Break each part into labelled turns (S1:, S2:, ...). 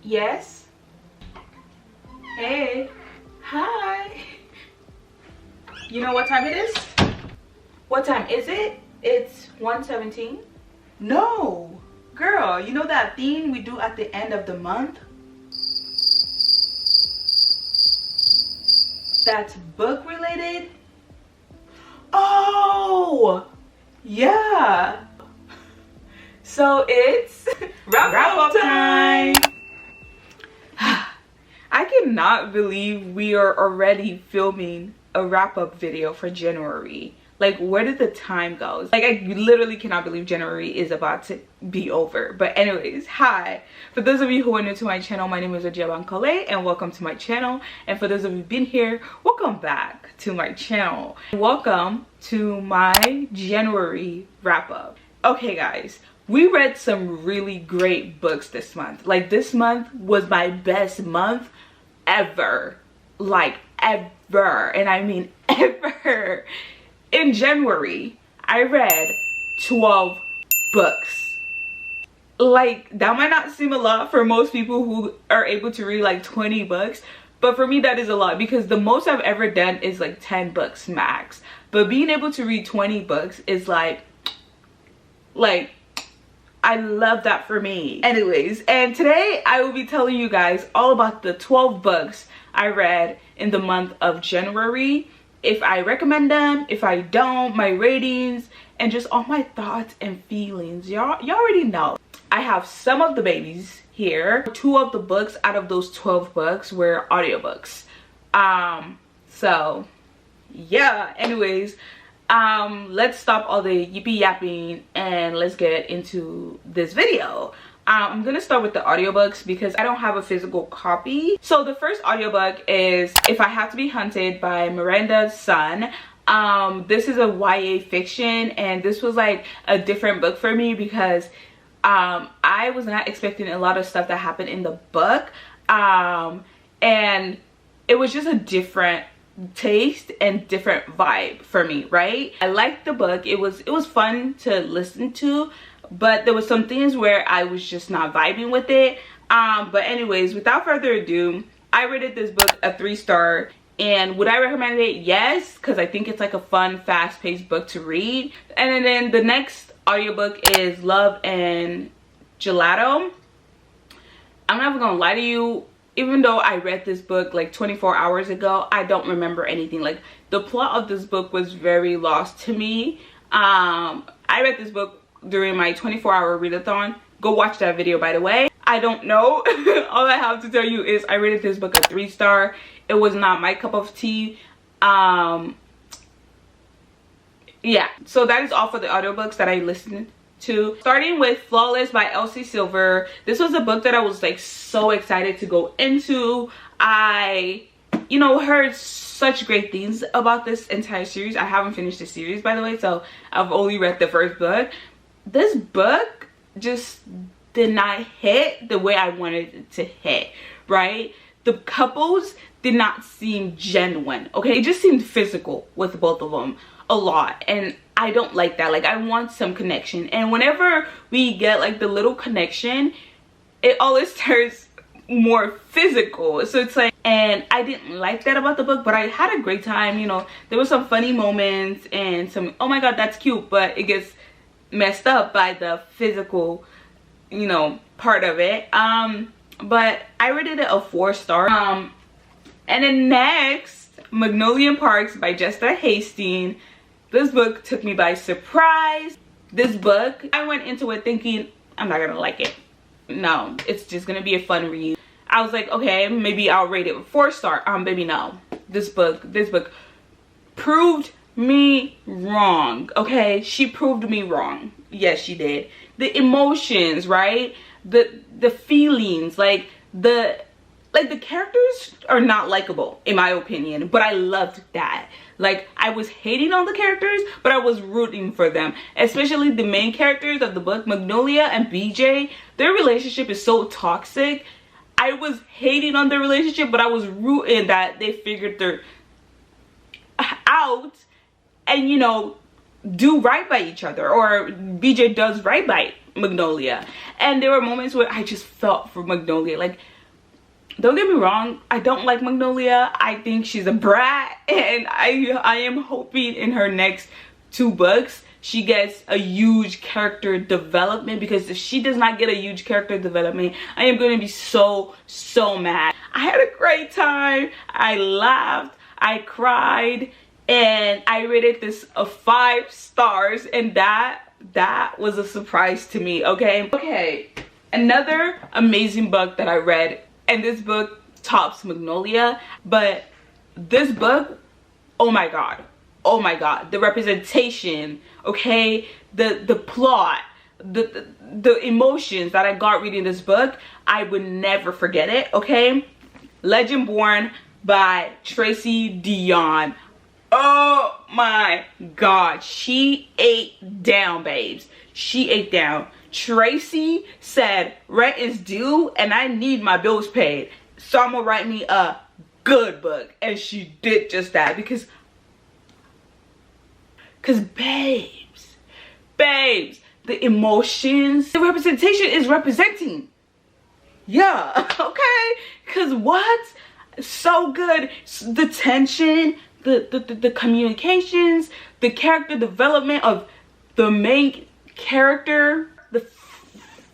S1: Yes. Hey. Hi. You know what time it is? What time is it? It's 1:17. No. Girl, you know that thing we do at the end of the month? That's book related? Oh, yeah. So it's wrap up time. I cannot believe we are already filming a wrap-up video for January. Like, where did the time go? Like, I literally cannot believe January is about to be over. But anyways, hi. For those of you who are new to my channel, my name is Wajihat Bankole and welcome to my channel. And for those of you who've been here, welcome back to my channel. Welcome to my January wrap-up. Okay guys, we read some really great books this month. Like, this month was my best month ever. Like, ever. And I mean ever. In January, I read 12 books. Like, that might not seem a lot for most people who are able to read like 20 books. But for me, that is a lot because the most I've ever done is like 10 books max. But being able to read 20 books is like I love that for me. Anyways, and today I will be telling you guys all about the 12 books I read in the month of January. If I recommend them, if I don't, my ratings, and just all my thoughts and feelings. Y'all already know. I have some of the babies here. 2 of the books out of those 12 books were audiobooks. So yeah, anyways, let's stop all the yippee yapping and let's get into this video. I'm gonna start with the audiobooks because I don't have a physical copy. So the first audiobook is If I Have to Be Hunted by Miranda's Son. This is a YA fiction and this was like a different book for me because I was not expecting a lot of stuff that happened in the book, and it was just a different taste and different vibe for me, right? I liked the book. It was fun to listen to, but there was some things where I was just not vibing with it. But anyways, without further ado, I rated this book a 3-star. And would I recommend it? Yes, because I think it's like a fun, fast-paced book to read. And then the next audiobook is Love and Gelato. I'm not even gonna lie to you, even though I read this book like 24 hours ago, I don't remember anything. Like, the plot of this book was very lost to me. I read this book during my 24-hour readathon. Go watch that video, by the way. I don't know. All I have to tell you is I rated this book a 3-star. It was not my cup of tea. Yeah, so that is all for the audiobooks that I listened to. Starting with Flawless by Elsie Silver. This was a book that I was like so excited to go into. I heard such great things about this entire series. I haven't finished the series, by the way, so I've only read the first book. This book just did not hit the way I wanted it to hit, right? The couples did not seem genuine, okay? It just seemed physical with both of them a lot, and I don't like that. Like, I want some connection, and whenever we get like the little connection, it always turns more physical. So it's like, and I didn't like that about the book, but I had a great time. There were some funny moments and some, oh my god, that's cute, but it gets messed up by the physical part of it. But I rated it a 4-star. And then next, Magnolia Parks by Jessica Hastings. This book took me by surprise. This book, I went into it thinking I'm not gonna like it. No, it's just gonna be a fun read. I was like, okay, maybe I'll rate it a 4-star. Baby, no. This book proved me wrong, okay? She proved me wrong. Yes, she did. The emotions, right? The feelings, like the characters are not likable in my opinion, but I loved that. Like, I was hating on the characters, but I was rooting for them, especially the main characters of the book, Magnolia and BJ. Their relationship is so toxic. I was hating on their relationship, but I was rooting that they figured their out and do right by each other, or BJ does right by Magnolia. And there were moments where I just felt for Magnolia. Like, don't get me wrong, I don't like Magnolia. I think she's a brat, and I am hoping in her next 2 books she gets a huge character development, because if she does not get a huge character development, I am going to be so mad. I had a great time. I laughed, I cried, and I rated this a 5 stars, and that was a surprise to me. Okay, another amazing book that I read, and this book tops Magnolia, but this book, oh my god, the representation, okay, the plot, the emotions that I got reading this book, I would never forget it. Okay, Legend Born by Tracy Dion. Oh my god, she ate down, babes. She ate down. Tracy said rent is due and I need my bills paid, so I'm gonna write me a good book, and she did just that. Because babes, the emotions, the representation is representing. Yeah, okay, because what? So good. The tension, the communications, the character development of the main character, the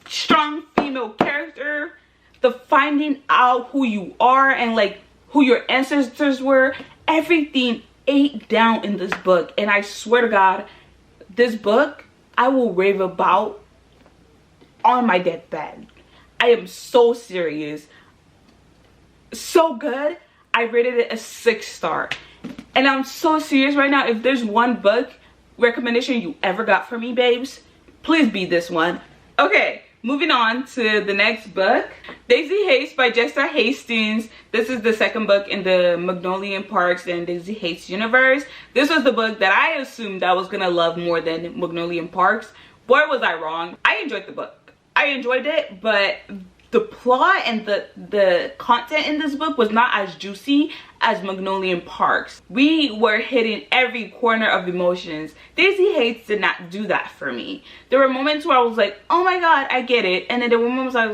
S1: strong female character, the finding out who you are and like who your ancestors were, everything ate down in this book. And I swear to God, this book I will rave about on my deathbed. I am so serious. So good. I rated it a 6 star. And I'm so serious right now. If there's one book recommendation you ever got from me, babes, please be this one. Okay, moving on to the next book, Daisy Haste by Jessa Hastings. This is the second book in the Magnolia Parks and Daisy Haste universe. This was the book that I assumed I was gonna love more than Magnolia Parks. Boy, was I wrong. I enjoyed the book. I enjoyed it, but the plot and the content in this book was not as juicy as Magnolia Parks. We were hitting every corner of emotions. Daisy Hates did not do that for me. There were moments where I was like, oh my god, I get it. And then there were moments like,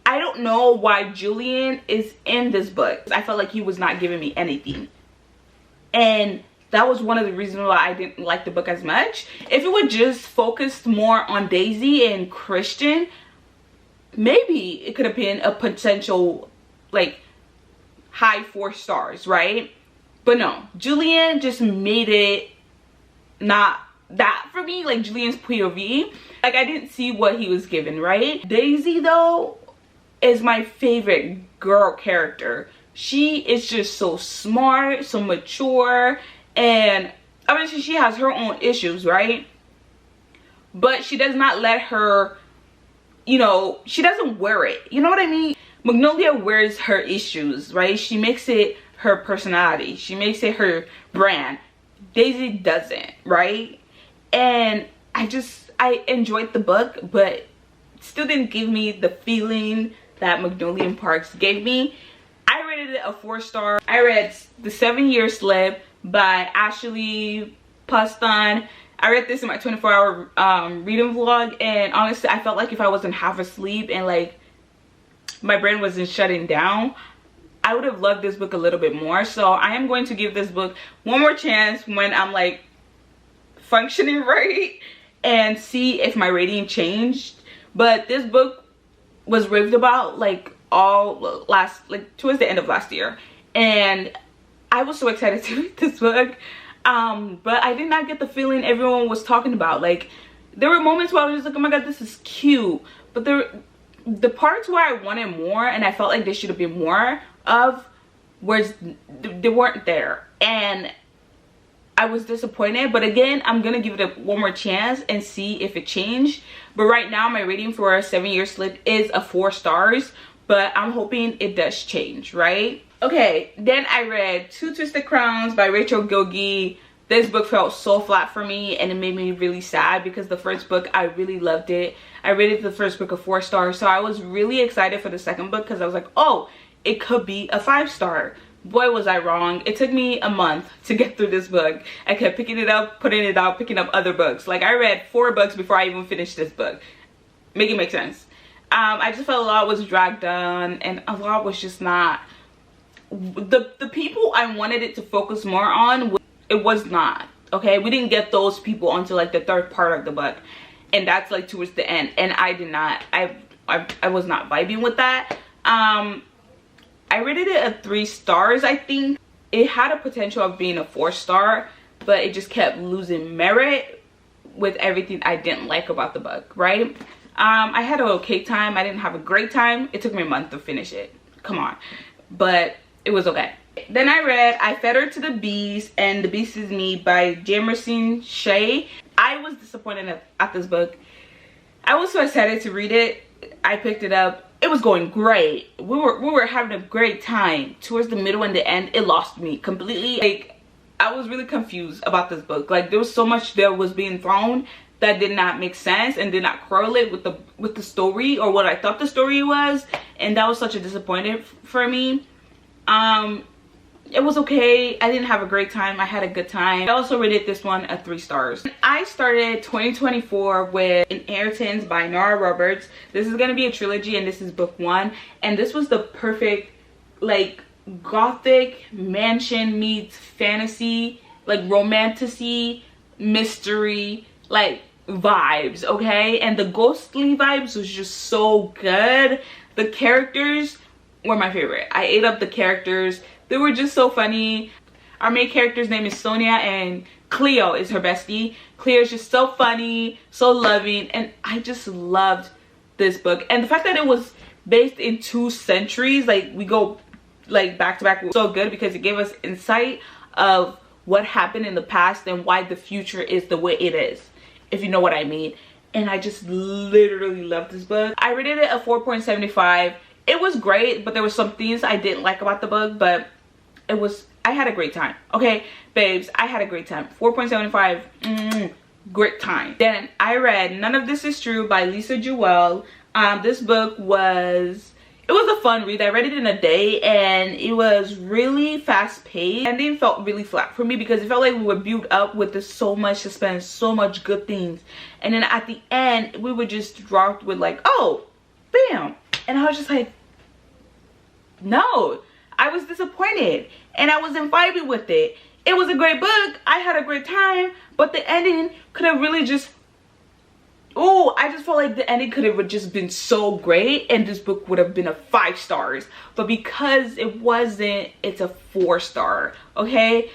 S1: I don't know why Julian is in this book. I felt like he was not giving me anything. And that was one of the reasons why I didn't like the book as much. If it would just focus more on Daisy and Christian, maybe it could have been a potential like high 4 stars, right? But no, Julian just made it not that for me. Like Julian's POV, like I didn't see what he was given, right? Daisy though is my favorite girl character. She is just so smart, so mature, and obviously she has her own issues, right? But she does not let her, you know, she doesn't wear it, you know what I mean? Magnolia wears her issues, right? She makes it her personality, she makes it her brand. Daisy doesn't, right? And I enjoyed the book, but still didn't give me the feeling that Magnolia Parks gave me. I rated it a 4 star. I read The 7-Year Slip by Ashley Puston. I read this in my 24-hour reading vlog, and honestly I felt like if I wasn't half asleep and like my brain wasn't shutting down, I would have loved this book a little bit more. So I am going to give this book one more chance when I'm like functioning right and see if my rating changed. But this book was raved about like towards the end of last year, and I was so excited to read this book. But I did not get the feeling everyone was talking about. Like there were moments where I was just like, oh my god, this is cute, but the parts where I wanted more and I felt like there should have been more of they weren't there, and I was disappointed. But again, I'm gonna give it one more chance and see if it changed. But right now my rating for a 7-Year Slip is a 4 stars, but I'm hoping it does change, right? Okay, then I read Two Twisted Crowns by Rachel Gilgi. This book felt so flat for me, and it made me really sad because the first book, I really loved it. I rated the first book a 4 stars, so I was really excited for the second book because I was like, oh, it could be a 5 star. Boy, was I wrong. It took me a month to get through this book. I kept picking it up, putting it out, picking up other books. Like I read 4 books before I even finished this book. Make it make sense. I just felt a lot was dragged on, and a lot was just not the people I wanted it to focus more on. It was not, okay? We didn't get those people until like the third part of the book, and that's like towards the end, and I did not, I was not vibing with that. I rated it a 3 stars. I think it had a potential of being a 4-star, but it just kept losing merit with everything I didn't like about the book, right? I had an okay time. I didn't have a great time. It took me a month to finish it. Come on. But it was okay. Then I read I Fed Her to the Beast and The Beast Is Me by Jamerson Shea. I was disappointed at this book. I was so excited to read it. I picked it up. It was going great. We were having a great time. Towards the middle and the end, it lost me completely. Like, I was really confused about this book. Like, there was so much that was being thrown that did not make sense and did not correlate with the story or what I thought the story was, and that was such a disappointment for me. It was okay. I didn't have a great time. I had a good time. I also rated this one a 3 stars. I started 2024 with Inheritance by Nora Roberts. This is gonna be a trilogy, and this is book 1, and this was the perfect like gothic mansion meets fantasy, like romantasy mystery like vibes, okay? And the ghostly vibes was just so good. The characters were my favorite. I ate up the characters. They were just so funny. Our main character's name is Sonia, and Cleo is her bestie. Cleo is just so funny, so loving, and I just loved this book. And the fact that it was based in 2 centuries, like we go like back to back, was so good because it gave us insight of what happened in the past and why the future is the way it is, if you know what I mean. And I just literally loved this book. I rated it a 4.75. It was great, but there were some things I didn't like about the book, but I had a great time. Okay, babes, I had a great time. 4.75, great time. Then I read None of This Is True by Lisa Jewell. This book was a fun read. I read it in a day, and it was really fast paced, and it felt really flat for me because it felt like we were built up with this so much suspense, so much good things, and then at the end we were just dropped with like, oh, bam, and I was just like, no. I was disappointed, and I wasn't vibing with it. It was a great book. I had a great time, but the ending could have really just, oh, I just felt like the ending could have just been so great, and this book would have been a 5 stars. But because it wasn't, it's a 4-star, okay?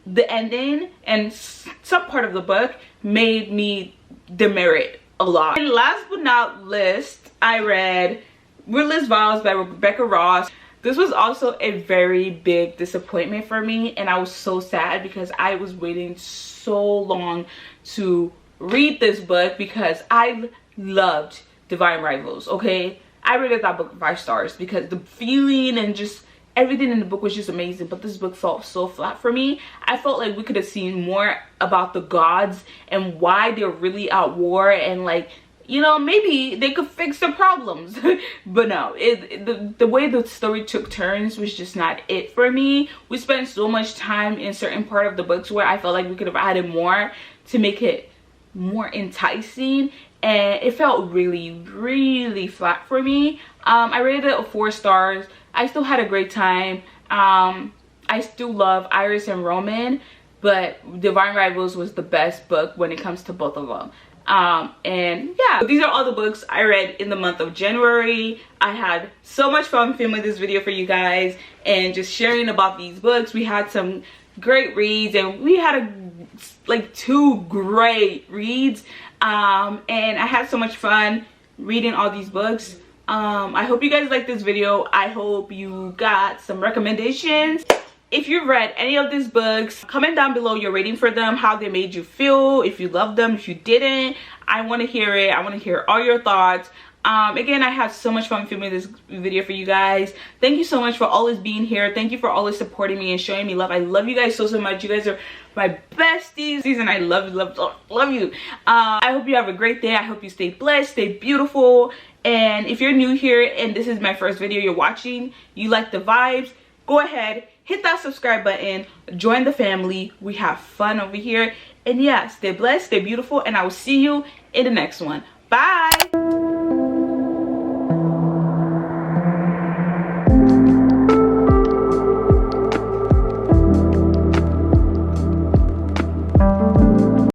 S1: The ending and some part of the book made me demerit a lot. And last but not least, I read Rless Vows by Rebecca Ross. This was also a very big disappointment for me, and I was so sad because I was waiting so long to read this book because I loved Divine Rivals, okay? I rated that book 5 stars because the feeling and just everything in the book was just amazing, but this book felt so flat for me. I felt like we could have seen more about the gods and why they're really at war, and like, you know, maybe they could fix the problems. But no, the way the story took turns was just not it for me. We spent so much time in certain part of the books where I felt like we could have added more to make it more enticing, and it felt really flat for me. I rated it a 4 stars. I still had a great time. I still love Iris and Roman, but Divine Rivals was the best book when it comes to both of them. And yeah, these are all the books I read in the month of January. I had so much fun filming this video for you guys and just sharing about these books. We had some great reads, and we had like 2 great reads, and I had so much fun reading all these books. I hope you guys liked this video. I hope you got some recommendations. If you've read any of these books, comment down below your rating for them, how they made you feel, if you loved them, if you didn't. I want to hear it. I want to hear all your thoughts. Again, I had so much fun filming this video for you guys. Thank you so much for always being here. Thank you for always supporting me and showing me love. I love you guys so much. You guys are my besties, and I love you. I hope you have a great day. I hope you stay blessed, stay beautiful. And if you're new here and this is my first video you're watching, you like the vibes, go ahead, hit that subscribe button, join the family. We have fun over here. And yeah, stay blessed, stay beautiful, and I will see you in the next one. Bye.